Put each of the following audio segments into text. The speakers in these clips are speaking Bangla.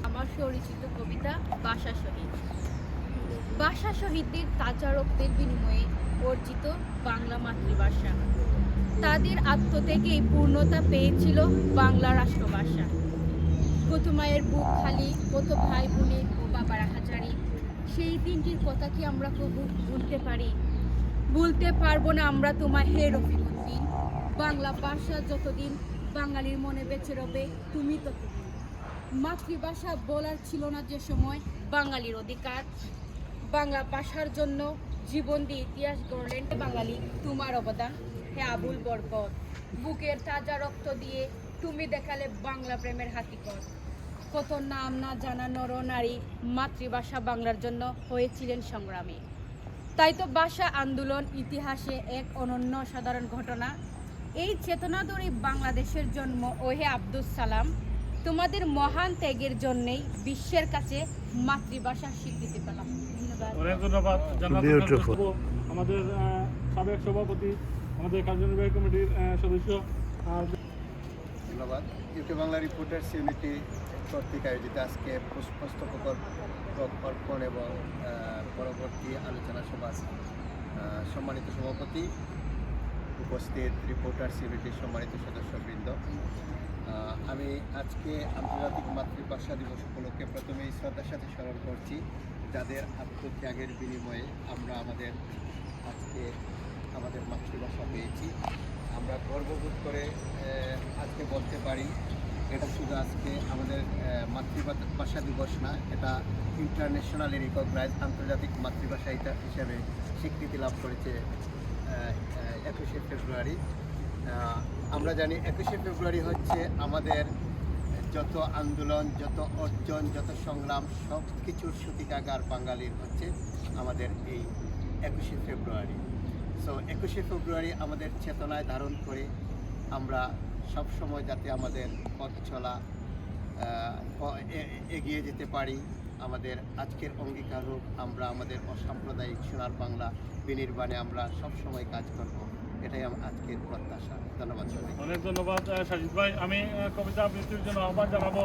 আমার পরিচিত কবিতা ভাষা শহীদ। ভাষা শহীদদের তাজা রক্তের বিনিময়ে অর্জিত বাংলা মাতৃভাষা, তাদের আত্মত্যাগেই পূর্ণতা পেয়েছিল বাংলা রাষ্ট্রভাষা। কত মায়ের বুক খালি, কত ভাই বোনের ও বাবার হাজারি, সেই দিনটির কথা কি আমরা কবু ভুলতে পারি? ভুলতে পারবো না আমরা তোমায় হে রফিকুদ্দিন। বাংলা ভাষা যতদিন বাঙালির মনে বেঁচে রবে তুমি ততদিন। মাতৃভাষা বলার ছিল না যে সময় বাঙালির অধিকার, বাংলা ভাষার জন্য জীবন দিয়ে ইতিহাস গড়লেন বাঙালি। তোমার অবদান হে আবুল বরকত, বুকের তাজা রক্ত দিয়ে তুমি দেখালে বাংলা প্রেমের হাতিকর। কত নাম না জানা নর নারী মাতৃভাষা বাংলার জন্য হয়েছিলেন সংগ্রামী। তাই তো ভাষা আন্দোলন ইতিহাসে এক অনন্য সাধারণ ঘটনা। এই চেতনা ধরে বাংলাদেশের জন্ম। ও হে আব্দুস সালাম, তোমাদের মহান ত্যাগের জন্যই বিশ্বের কাছে মাতৃভাষার স্বীকৃতি পেলাম। অনেক ধন্যবাদ আমাদের সাবেক সভাপতি, আমাদের কার্যনির্বাহী কমিটির সদস্য। ধন্যবাদ ইউকে বাংলা রিপোর্টার্স ইউনিটি কর্তৃক আয়োজিত আজকে পুষ্পস্তবক অর্পণ এবং পরবর্তী আলোচনা সভা। সম্মানিত সভাপতি, উপস্থিত রিপোর্টার্স ইউনিটির সম্মানিত সদস্যবৃন্দ, আমি আজকে আন্তর্জাতিক মাতৃভাষা দিবস উপলক্ষে প্রথমেই শ্রদ্ধার সাথে স্মরণ করছি যাদের আত্মত্যাগের বিনিময়ে আমরা আজকে আমাদের মাতৃভাষা পেয়েছি। আমরা গর্ববোধ করে আজকে বলতে পারি এটা শুধু আজকে আমাদের মাতৃভাষা দিবস না, এটা ইন্টারন্যাশনালি রিকগনাইজ আন্তর্জাতিক মাতৃভাষা হিসেবে স্বীকৃতি লাভ করেছে 21শে ফেব্রুয়ারি। আমরা জানি 21শে ফেব্রুয়ারি হচ্ছে আমাদের যত আন্দোলন, যত অর্জন, যত সংগ্রাম, সব কিছুর সূতিকাগার বাঙালির হচ্ছে আমাদের এই 21শে ফেব্রুয়ারি। সো 21শে ফেব্রুয়ারি আমাদের চেতনায় ধারণ করে আমরা সব সময় যাতে আমাদের পথ চলা এগিয়ে যেতে পারি, আমাদের আজকের অঙ্গীকার হোক আমরা আমাদের অসাম্প্রদায়িক সোনার বাংলা বিনির্মাণে আমরা সব সময় কাজ করব, এটাই আজকের প্রত্যাশা। ধন্যবাদ সবাই। অনেক ধন্যবাদ সাজিদ ভাই। আমি কবিতা আবৃত্তির জন্য আহ্বান জানাবো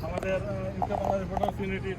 আমাদের ইউকে বাংলা রিপোর্টার্স ইউনিটির